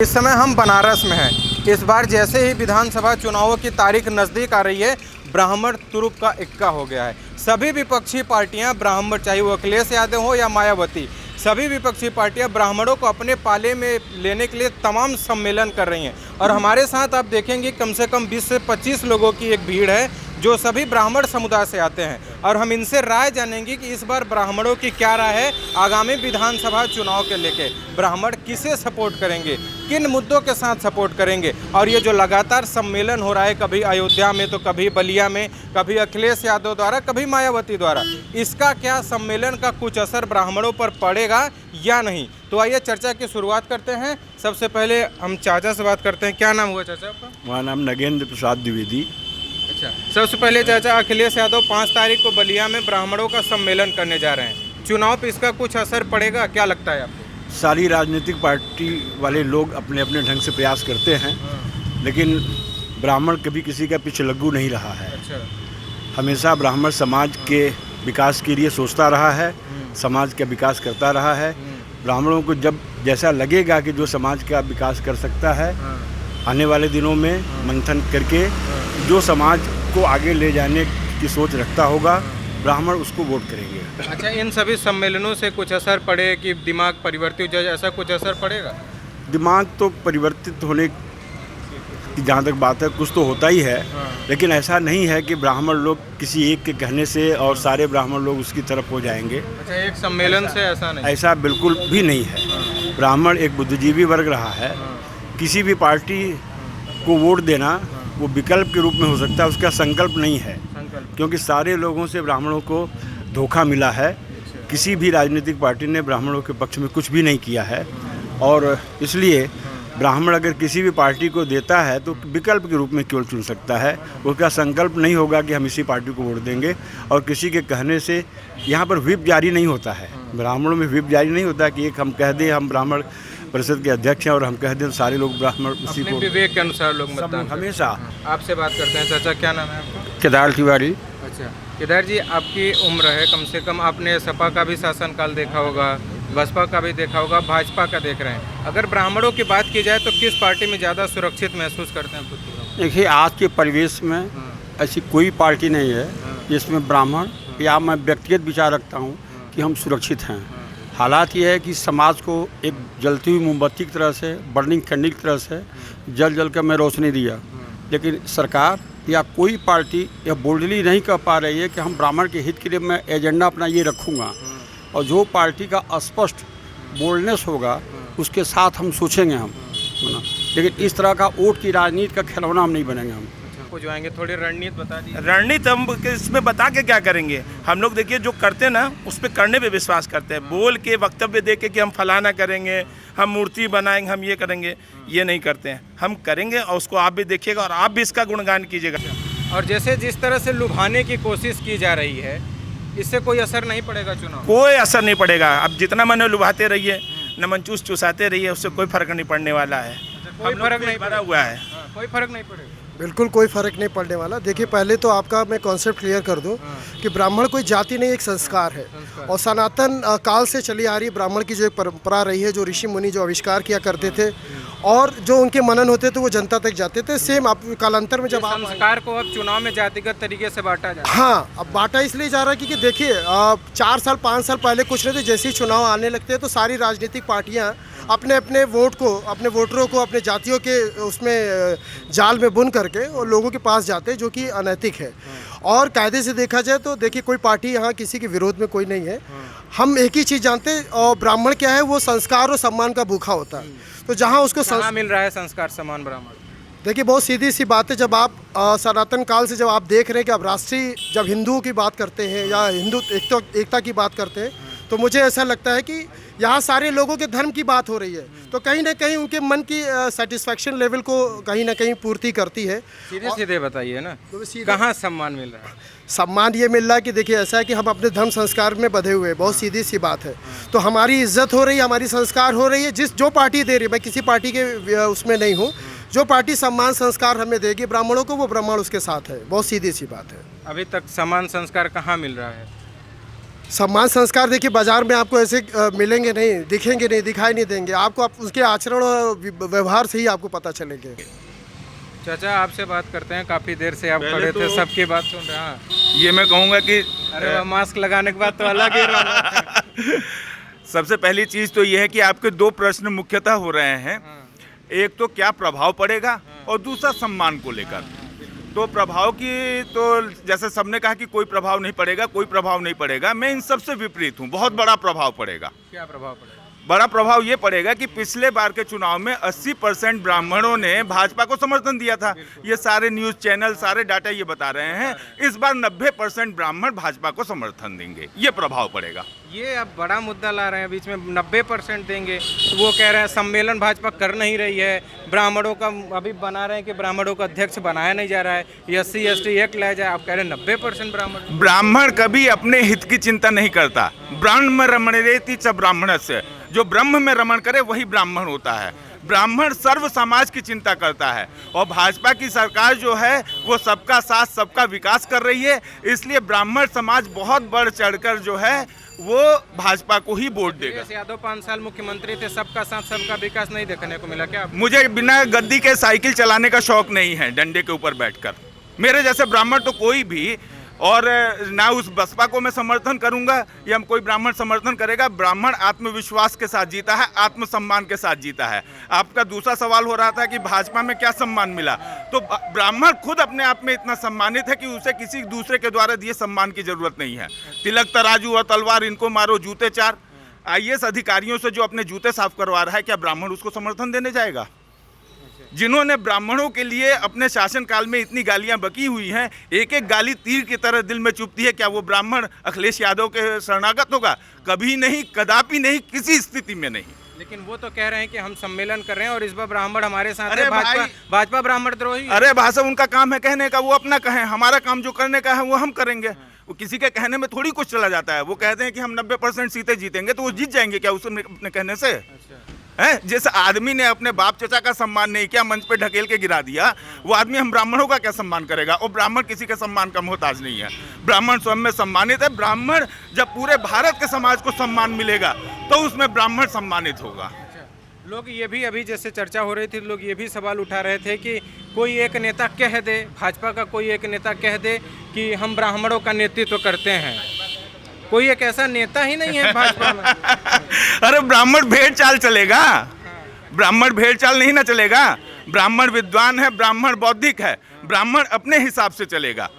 इस समय हम बनारस में हैं। इस बार जैसे ही विधानसभा चुनावों की तारीख नज़दीक आ रही है, ब्राह्मण तुरुप का इक्का हो गया है। सभी विपक्षी पार्टियां ब्राह्मण, चाहे वो अखिलेश यादव हो या मायावती, सभी विपक्षी पार्टियां ब्राह्मणों को अपने पाले में लेने के लिए तमाम सम्मेलन कर रही हैं। और हमारे साथ आप देखेंगे कम से कम 20 से 25 लोगों की एक भीड़ है जो सभी ब्राह्मण समुदाय से आते हैं। और हम इनसे राय जानेंगे कि इस बार ब्राह्मणों की क्या राय है आगामी विधानसभा चुनाव के लेके। ब्राह्मण किसे सपोर्ट करेंगे, किन मुद्दों के साथ सपोर्ट करेंगे। और ये जो लगातार सम्मेलन हो रहा है, कभी अयोध्या में तो कभी बलिया में, कभी अखिलेश यादव द्वारा, कभी मायावती द्वारा, इसका क्या सम्मेलन का कुछ असर ब्राह्मणों पर पड़ेगा या नहीं। तो आइए चर्चा की शुरुआत करते हैं। सबसे पहले हम चाचा से बात करते हैं। क्या नाम हुआ चाचा आपका? हमारा नाम नगेंद्र प्रसाद द्विवेदी। अच्छा, सबसे पहले चाचा, अखिलेश यादव 5 तारीख को बलिया में ब्राह्मणों का सम्मेलन करने जा रहे हैं। चुनाव पे इसका कुछ असर पड़ेगा, क्या लगता है आपको? सारी राजनीतिक पार्टी वाले लोग अपने अपने ढंग से प्रयास करते हैं, लेकिन ब्राह्मण कभी किसी का पिछलग्गू नहीं रहा है। अच्छा। हमेशा ब्राह्मण समाज के विकास के लिए सोचता रहा है, समाज का विकास करता रहा है। ब्राह्मणों को जब जैसा लगेगा कि जो समाज का विकास कर सकता है, आने वाले दिनों में मंथन करके जो समाज को आगे ले जाने की सोच रखता होगा, ब्राह्मण उसको वोट करेंगे। अच्छा, इन सभी सम्मेलनों से कुछ असर पड़े कि दिमाग परिवर्तित हो जाए, ऐसा कुछ असर पड़ेगा? दिमाग तो परिवर्तित होने की जहाँ तक बात है, कुछ तो होता ही है, लेकिन ऐसा नहीं है कि ब्राह्मण लोग किसी एक के कहने से और सारे ब्राह्मण लोग उसकी तरफ हो जाएंगे। अच्छा, एक सम्मेलन से ऐसा नहीं? ऐसा बिल्कुल भी नहीं है। ब्राह्मण एक बुद्धिजीवी वर्ग रहा है। किसी भी पार्टी को वोट देना वो विकल्प के रूप में हो सकता है, उसका संकल्प नहीं है। क्योंकि सारे लोगों से ब्राह्मणों को धोखा मिला है। किसी भी राजनीतिक पार्टी ने ब्राह्मणों के पक्ष में कुछ भी नहीं किया है, और इसलिए ब्राह्मण अगर किसी भी पार्टी को देता है तो विकल्प के रूप में केवल चुन सकता है। उसका संकल्प नहीं होगा कि हम इसी पार्टी को वोट देंगे। और किसी के कहने से यहाँ पर व्हिप जारी नहीं होता है। ब्राह्मणों में व्हिप जारी नहीं होता कि एक हम कह दें हम ब्राह्मण परिषद के अध्यक्ष हैं और हम कह दें सारे लोग ब्राह्मण उसी को विवेक के अनुसार लोग मतदान हमेशा। आपसे बात करते हैं। चाचा, क्या नाम है आपका? केदार तिवारी। अच्छा केदार जी, आपकी उम्र है, कम से कम आपने सपा का भी शासनकाल देखा होगा, बसपा का भी देखा होगा, भाजपा का देख रहे हैं। अगर ब्राह्मणों की बात की जाए तो किस पार्टी में ज़्यादा सुरक्षित महसूस करते हैं खुद को? देखिए, आज के परिवेश में ऐसी कोई पार्टी नहीं है जिसमें ब्राह्मण, या मैं व्यक्तिगत विचार रखता हूँ कि हम सुरक्षित हैं। हालात ये है कि समाज को एक जलती हुई मोमबत्ती की तरह से, बर्निंग कैंडल की तरह से जल कर मैं रोशनी दिया, लेकिन सरकार या कोई पार्टी यह बोल्डली नहीं कह पा रही है कि हम ब्राह्मण के हित के लिए मैं एजेंडा अपना ये रखूँगा। और जो पार्टी का स्पष्ट बोल्डनेस होगा उसके साथ हम सोचेंगे हम, है ना। लेकिन इस तरह का वोट की राजनीति का खिलौना हम नहीं बनेंगे हम। को जो आएंगे थोड़ी रणनीति बता दीजिए। रणनीति हम इसमें बता के क्या करेंगे? हम लोग देखिए जो करते हैं ना, उस पर करने पे विश्वास करते हैं। बोल के वक्तव्य दे के कि हम फलाना करेंगे, हम मूर्ति बनाएंगे, हम ये करेंगे, ये नहीं करते हैं। हम करेंगे और उसको आप भी देखिएगा और आप भी इसका गुणगान कीजिएगा। और जैसे जिस तरह से लुभाने की कोशिश की जा रही है, इससे कोई असर नहीं पड़ेगा चुनाव? कोई असर नहीं पड़ेगा। अब जितना मन लुभाते रहिए, न मंचूस चुसाते रहिए, उससे कोई फर्क नहीं पड़ने वाला है। कोई फर्क नहीं पड़ा हुआ है। कोई फर्क नहीं पड़ेगा। बिल्कुल कोई फ़र्क नहीं पड़ने वाला। देखिए, पहले तो आपका मैं कॉन्सेप्ट क्लियर कर दूं कि ब्राह्मण कोई जाति नहीं, एक संस्कार है। और सनातन काल से चली आ रही ब्राह्मण की जो एक परंपरा रही है, जो ऋषि मुनि जो आविष्कार किया करते थे और जो उनके मनन होते थे वो जनता तक जाते थे। सेम आप कालांतर में जब आप संस्कार को अब चुनाव में जातिगत तरीके से बांटा जा रहा है। हाँ, अब बांटा इसलिए जा रहा है क्योंकि देखिए 4 साल 5 साल पहले कुछ नहीं थे। जैसे ही चुनाव आने लगते हैं तो सारी राजनीतिक पार्टियाँ अपने अपने वोट को, अपने वोटरों को अपने जातियों के उसमें जाल में बुन करके और लोगों के पास जाते हैं, जो कि अनैतिक है। और कायदे से देखा जाए तो देखिए, कोई पार्टी यहाँ किसी के विरोध में कोई नहीं है। हम एक ही चीज़ जानते हैं, और ब्राह्मण क्या है, वो संस्कार और सम्मान का भूखा होता है। तो जहाँ उसको मिल रहा है संस्कार सम्मान ब्राह्मण? देखिए, बहुत सीधी सी बात है। जब आप सनातन काल से जब आप देख रहे हैं कि अब राष्ट्रीय, जब हिंदुओं की बात करते हैं या हिंदू एकता की बात करते हैं, तो मुझे ऐसा लगता है कि यहाँ सारे लोगों के धर्म की बात हो रही है, तो कहीं ना कहीं उनके मन की सेटिस्फैक्शन लेवल को कहीं ना कहीं पूर्ति करती है। सीधे सीधे बताइए ना, कहाँ सम्मान मिल रहा है? सम्मान ये मिल रहा है कि देखिए, ऐसा है कि हम अपने धर्म संस्कार में बंधे हुए हैं। बहुत सीधी सी बात है। तो हमारी इज्जत हो रही है, हमारी संस्कार हो रही है। जो पार्टी दे रही है, मैं किसी पार्टी के उसमें नहीं हूँ, जो पार्टी सम्मान संस्कार हमें देगी ब्राह्मणों को, वो ब्राह्मण उसके साथ है। बहुत सीधी सी बात है। अभी तक सम्मान संस्कार कहाँ मिल रहा है? सम्मान संस्कार देखिए बाजार में आपको ऐसे मिलेंगे नहीं, दिखेंगे नहीं, दिखाई नहीं देंगे आपको, आप उसके आचरण और व्यवहार से ही आपको पता चलेंगे। चाचा आपसे बात करते हैं, काफ़ी देर से आप खड़े थे, सबकी बात सुन रहे हैं। ये मैं कहूँगा कि अरे वाह, मास्क लगाने के बाद तो अलग ही रौनक है। सबसे पहली चीज़ तो ये है कि आपके दो प्रश्न मुख्यतः हो रहे हैं। एक तो क्या प्रभाव पड़ेगा और दूसरा सम्मान को लेकर। तो प्रभाव की तो जैसे सबने कहा कि कोई प्रभाव नहीं पड़ेगा, कोई प्रभाव नहीं पड़ेगा, मैं इन सबसे विपरीत हूँ। बहुत बड़ा प्रभाव पड़ेगा। क्या प्रभाव पड़ेगा? बड़ा प्रभाव ये पड़ेगा कि पिछले बार के चुनाव में 80% ब्राह्मणों ने भाजपा को समर्थन दिया था। ये सारे न्यूज़ चैनल, सारे डाटा ये बता रहे हैं। इस बार 90% ब्राह्मण भाजपा को समर्थन देंगे, ये प्रभाव पड़ेगा। ये अब बड़ा मुद्दा ला रहे हैं बीच में, 90% देंगे। तो वो कह रहे हैं सम्मेलन भाजपा कर नहीं रही है, ब्राह्मणों का अभी बना रहे हैं कि ब्राह्मणों का अध्यक्ष बनाया नहीं जा रहा है, SC ST एक्ट लाया जाए। आप कह रहे हैं 90% ब्राह्मण कभी अपने हित की चिंता नहीं करता। ब्रह्म रमणेति च ब्राह्मणस्य, जो ब्रह्म में रमण करे वही ब्राह्मण होता है। ब्राह्मण सर्व समाज की चिंता करता है और भाजपा की सरकार जो है वो सबका साथ सबका विकास कर रही है। इसलिए ब्राह्मण समाज बहुत बढ़ चढ़कर जो है वो भाजपा को ही वोट देगा। यादव 5 साल मुख्यमंत्री थे, सबका साथ सबका विकास नहीं देखने को मिला क्या? मुझे बिना गद्दी के साइकिल चलाने का शौक नहीं है, डंडे के ऊपर बैठकर। मेरे जैसे ब्राह्मण तो कोई भी, और ना उस बसपा को मैं समर्थन करूंगा या कोई ब्राह्मण समर्थन करेगा। ब्राह्मण आत्मविश्वास के साथ जीता है, आत्मसम्मान के साथ जीता है। आपका दूसरा सवाल हो रहा था कि भाजपा में क्या सम्मान मिला, तो ब्राह्मण खुद अपने आप में इतना सम्मानित है कि उसे किसी दूसरे के द्वारा दिए सम्मान की जरूरत नहीं है। तिलक तराजू और तलवार इनको मारो, जूते चार। IAS अधिकारियों से जो अपने जूते साफ करवा रहा है, क्या ब्राह्मण उसको समर्थन देने जाएगा? जिन्होंने ब्राह्मणों के लिए अपने शासनकाल में इतनी गालियां बकी हुई हैं, एक एक गाली तीर की तरह दिल में चुभती है, क्या वो ब्राह्मण अखिलेश यादव के शरणागत होगा? कभी नहीं, कदापि नहीं, किसी स्थिति में नहीं। लेकिन वो तो कह रहे हैं कि हम सम्मेलन कर रहे हैं और इस बार ब्राह्मण हमारे साथ अरे है, भाई, भाजपा ब्राह्मण द्रोही। अरे भाषा उनका काम है कहने का, वो अपना कहें। हमारा काम जो करने का है वो हम करेंगे। वो किसी के कहने में थोड़ी कुछ चला जाता है। वो कहते हैं कि हम 90% सीटें जीतेंगे, तो वो जीत जाएंगे क्या उसने अपने कहने से? है जिस आदमी ने अपने बाप चचा का सम्मान नहीं किया, मंच पे ढकेल के गिरा दिया, वो आदमी हम ब्राह्मणों का क्या सम्मान करेगा? और ब्राह्मण किसी के सम्मान का मोहताज नहीं है। ब्राह्मण स्वयं में सम्मानित है। ब्राह्मण जब पूरे भारत के समाज को सम्मान मिलेगा तो उसमें ब्राह्मण सम्मानित होगा। लोग ये भी, अभी जैसे चर्चा हो रही थी, लोग ये भी सवाल उठा रहे थे कि कोई एक नेता कह दे, भाजपा का कोई एक नेता कह दे कि हम ब्राह्मणों का नेतृत्व करते हैं। कोई एक ऐसा नेता ही नहीं है भाजपा में। अरे ब्राह्मण भेड़ चाल चलेगा? ब्राह्मण भेड़ चाल नहीं ना चलेगा। ब्राह्मण विद्वान है, ब्राह्मण बौद्धिक है, ब्राह्मण अपने हिसाब से चलेगा।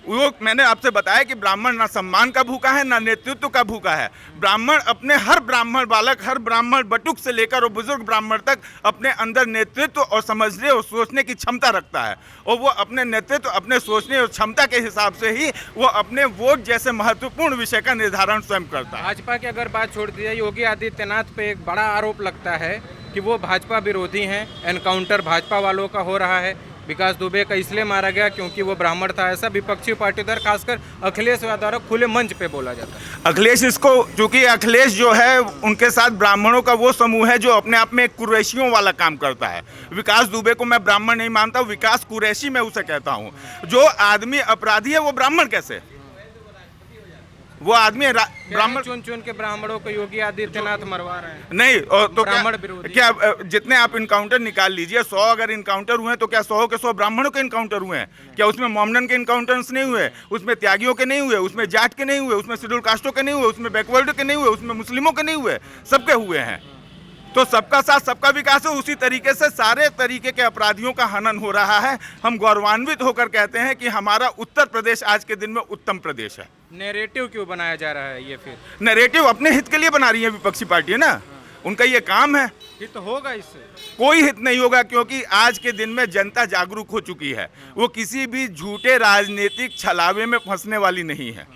वो मैंने आपसे बताया कि ब्राह्मण ना सम्मान का भूखा है, ना नेतृत्व का भूखा है। ब्राह्मण अपने, हर ब्राह्मण बालक, हर ब्राह्मण बटुक से लेकर और बुजुर्ग ब्राह्मण तक अपने अंदर नेतृत्व और समझने और सोचने की क्षमता रखता है। और वो अपने नेतृत्व, अपने सोचने और क्षमता के हिसाब से ही वो अपने वोट जैसे महत्वपूर्ण विषय का निर्धारण स्वयं करता है। भाजपा की अगर बात छोड़ दी जाए, योगी आदित्यनाथ पे एक बड़ा आरोप लगता है कि वो भाजपा विरोधी हैं। एनकाउंटर भाजपा वालों का हो रहा है। विकास दुबे का इसलिए मारा गया क्योंकि वो ब्राह्मण था, ऐसा विपक्षी पाटीदार खासकर अखिलेश यादव द्वारा खुले मंच पे बोला जाता है। अखिलेश इसको, चूंकि अखिलेश जो है उनके साथ ब्राह्मणों का वो समूह है जो अपने आप में एक कुरैशियों वाला काम करता है। विकास दुबे को मैं ब्राह्मण नहीं मानता, विकास कुरैशी मैं उसे कहता हूँ। जो आदमी अपराधी है वो ब्राह्मण कैसे? वो आदमी ब्राह्मण चुन चुन के ब्राह्मणों को योगी आदित्यनाथ मरवा रहे हैं। नहीं, और तो ब्राह्मण विरोधी। क्या जितने आप इनकाउंटर निकाल लीजिए, 100 अगर इनकाउंटर हुए तो क्या 100 के 100 ब्राह्मणों के इनकाउंटर हुए हैं? क्या उसमें मोमडन के इनकाउंटर्स नहीं हुए? उसमें त्यागियों के नहीं हुए? उसमें जाट के नहीं हुए? उसमें शेड्यूल कास्टों के नहीं हुए? उसमें बैकवर्ड के नहीं हुए? उसमें मुस्लिमों के नहीं हुए? सबके हुए हैं। तो सबका साथ सबका विकास है। उसी तरीके से सारे तरीके के अपराधियों का हनन हो रहा है। हम गौरवान्वित होकर कहते हैं कि हमारा उत्तर प्रदेश आज के दिन में उत्तम प्रदेश है। नैरेटिव क्यों बनाया जा रहा है? ये फिर नैरेटिव अपने हित के लिए बना रही है विपक्षी पार्टी, है ना, उनका ये काम है। हित तो होगा इससे? कोई हित नहीं होगा, क्योंकि आज के दिन में जनता जागरूक हो चुकी है। वो किसी भी झूठे राजनीतिक छलावे में फंसने वाली नहीं है।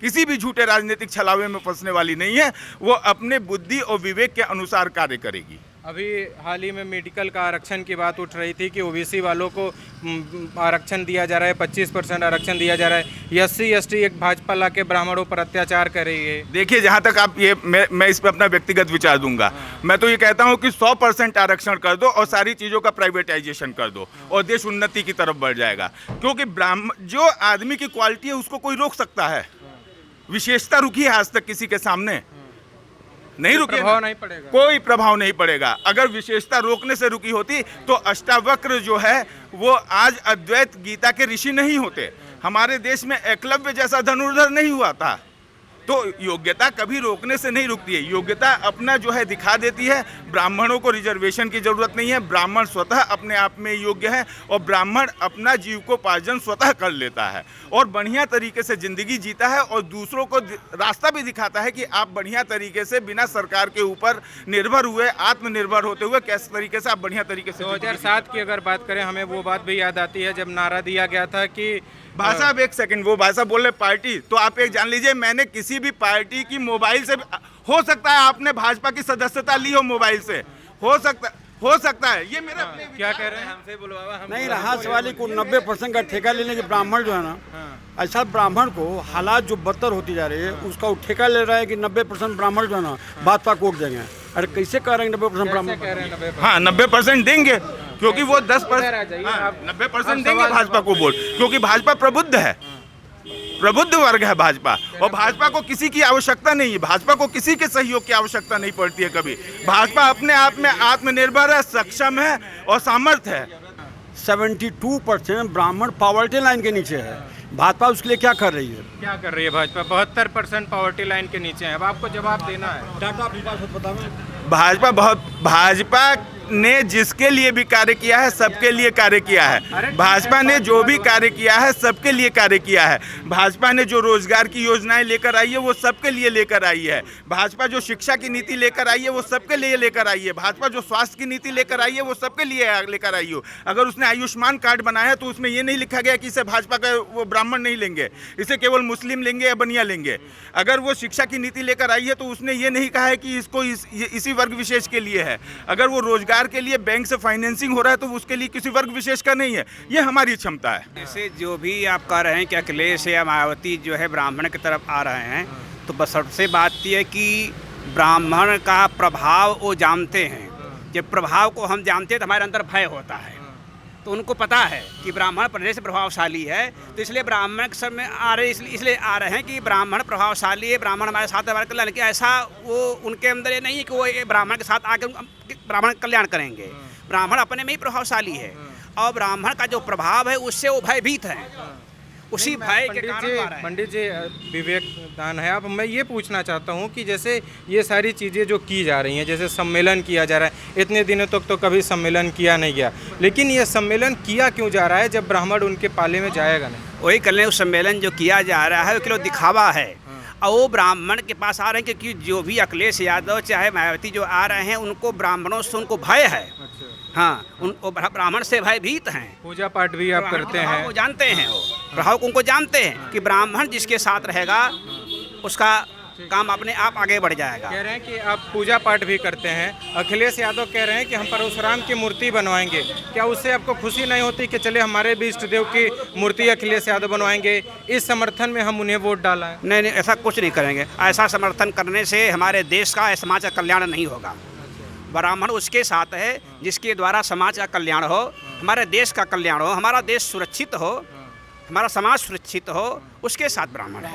किसी भी झूठे राजनीतिक छलावे में फंसने वाली नहीं है। वो अपने बुद्धि और विवेक के अनुसार कार्य करेगी। अभी हाल ही में मेडिकल का आरक्षण की बात उठ रही थी कि ओबीसी वालों को आरक्षण दिया जा रहा है, 25% आरक्षण दिया जा रहा है। SC ST एक भाजपा ला के ब्राह्मणों पर अत्याचार कर रही है। देखिए, जहाँ तक आप ये, मैं इस पर अपना व्यक्तिगत विचार दूंगा। मैं तो ये कहता हूँ कि 100% आरक्षण कर दो और सारी चीज़ों का प्राइवेटाइजेशन कर दो और देश उन्नति की तरफ बढ़ जाएगा। क्योंकि जो आदमी की क्वालिटी है उसको कोई रोक सकता है? विशेषता रुकी है आज तक किसी के सामने? नहीं रुकी, प्रभाव नहीं पड़ेगा। कोई प्रभाव नहीं पड़ेगा। अगर विशेषता रोकने से रुकी होती तो अष्टावक्र जो है वो आज अद्वैत गीता के ऋषि नहीं होते, हमारे देश में एकलव्य जैसा धनुर्धर नहीं हुआ था। तो योग्यता कभी रोकने से नहीं रुकती है, योग्यता अपना जो है दिखा देती है। ब्राह्मणों को रिजर्वेशन की जरूरत नहीं है, ब्राह्मण स्वतः अपने आप में योग्य है और ब्राह्मण अपना जीविकोपार्जन स्वतः कर लेता है और बढ़िया तरीके से जिंदगी जीता है और दूसरों को रास्ता भी दिखाता है कि आप बढ़िया तरीके से बिना सरकार के ऊपर निर्भर हुए, आत्मनिर्भर होते हुए कैसे तरीके से आप बढ़िया तरीके से 2007 की अगर बात करें, हमें वो बात भी याद आती है जब नारा दिया गया था कि भाई साहब एक सेकंड, वो भाई साहब बोल रहे पार्टी, तो आप एक जान लीजिए, मैंने किसी भी पार्टी की मोबाइल से, हो सकता है आपने भाजपा की सदस्यता ली हो मोबाइल से, हो सकता है, ये मेरा क्या कह रहे हैं? हमसे बुलवावा हम नहीं रहा सवाल को 90% का ठेका लेने के ब्राह्मण जो है ना, ऐसा ब्राह्मण को हालात जो बदतर होती जा रही है उसका वो ठेका ले रहा है कि 90% ब्राह्मण जो है ना भाजपा को वोट देंगे। अरे कैसे कह रहे हैं 90% ब्राह्मण? कह रहे हैं 90%। हाँ 90% देंगे क्योंकि वो 10%, 90% देंगे भाजपा को वोट, क्योंकि भाजपा प्रबुद्ध है, प्रबुद्ध वर्ग है भाजपा, और भाजपा को किसी की आवश्यकता नहीं है, भाजपा को किसी के सहयोग की आवश्यकता नहीं पड़ती है कभी। भाजपा अपने आप में आत्मनिर्भर है, सक्षम है और सामर्थ्य है। 72% ब्राह्मण पॉवर्टी लाइन के नीचे है, भाजपा उसके लिए क्या कर रही है? क्या कर रही है भाजपा? 72% पॉवर्टी लाइन के नीचे है। अब आपको जवाब देना है। भाजपा ने जिसके लिए भी कार्य किया है सबके लिए कार्य किया है, भाजपा ने जो भी कार्य किया है सबके लिए कार्य किया है, भाजपा ने जो रोजगार की योजनाएं लेकर आई है वो सबके लिए लेकर आई है, भाजपा जो शिक्षा की नीति लेकर आई है वो सबके लिए लेकर आई है, भाजपा जो स्वास्थ्य की नीति लेकर आई है वो सबके लिए लेकर आई हो। अगर उसने आयुष्मान कार्ड बनाया है तो उसमें ये नहीं लिखा गया कि इसे भाजपा का वो ब्राह्मण नहीं लेंगे, इसे केवल मुस्लिम लेंगे या बनिया लेंगे। अगर वो शिक्षा की नीति लेकर आई है तो उसने ये नहीं कहा है कि इसको इसी वर्ग विशेष के लिए है। अगर वो रोजगार के लिए बैंक से फाइनेंसिंग हो रहा है तो उसके लिए किसी वर्ग विशेष का नहीं है, ये हमारी क्षमता है। जैसे जो भी आप कह रहे हैं कि अखिलेश या मायावती जो है ब्राह्मण की तरफ आ रहे हैं, तो बस सबसे बात यह है कि ब्राह्मण का प्रभाव वो जानते हैं। जब प्रभाव को हम जानते हैं तो हमारे अंदर भय होता है, तो उनको पता है कि ब्राह्मण प्रदेश प्रभावशाली है, तो इसलिए ब्राह्मण के सब में आ रहे, इसलिए आ रहे हैं कि ब्राह्मण प्रभावशाली है, ब्राह्मण हमारे साथ हमारे कल्याण के। ऐसा वो उनके अंदर ये नहीं है कि वो ब्राह्मण के साथ आकर ब्राह्मण कल्याण करेंगे। ब्राह्मण अपने में ही प्रभावशाली है और ब्राह्मण का जो प्रभाव है उससे वो भयभीत है, उसी भय के कारण। पंडित जी विवेक दान है। अब मैं ये पूछना चाहता हूँ कि जैसे ये सारी चीज़ें जो की जा रही हैं, जैसे सम्मेलन किया जा रहा है, इतने दिनों तक तो कभी सम्मेलन किया नहीं गया, लेकिन ये सम्मेलन किया क्यों जा रहा है जब ब्राह्मण उनके पाले में जाएगा नहीं? वही कल्याण सम्मेलन जो किया जा रहा है वो केवल दिखावा है, और वो ब्राह्मण के पास आ रहे हैं क्योंकि जो भी अखिलेश यादव चाहे मायावती जो आ रहे हैं उनको ब्राह्मणों से उनको भय है। हाँ, वो ब्राह्मण से भयभीत हैं। पूजा पाठ भी आप करते हैं? वो जानते हैं, वो प्रभाव को उनको जानते हैं कि ब्राह्मण जिसके साथ रहेगा उसका काम अपने आप आगे बढ़ जाएगा। कह रहे हैं कि आप पूजा पाठ भी करते हैं। अखिलेश यादव कह रहे हैं कि हम परशुराम की मूर्ति बनवाएंगे, क्या उससे आपको खुशी नहीं होती कि चले हमारे भी इष्ट देव की मूर्ति अखिलेश यादव बनवाएंगे, इस समर्थन में हम उन्हें वोट डालें? नहीं, ऐसा कुछ नहीं करेंगे। ऐसा समर्थन करने से हमारे देश का समाज का कल्याण नहीं होगा। ब्राह्मण उसके साथ है जिसके द्वारा समाज का कल्याण हो, हमारे देश का कल्याण हो, हमारा देश सुरक्षित हो, हमारा समाज सुरक्षित हो, उसके साथ ब्राह्मण है।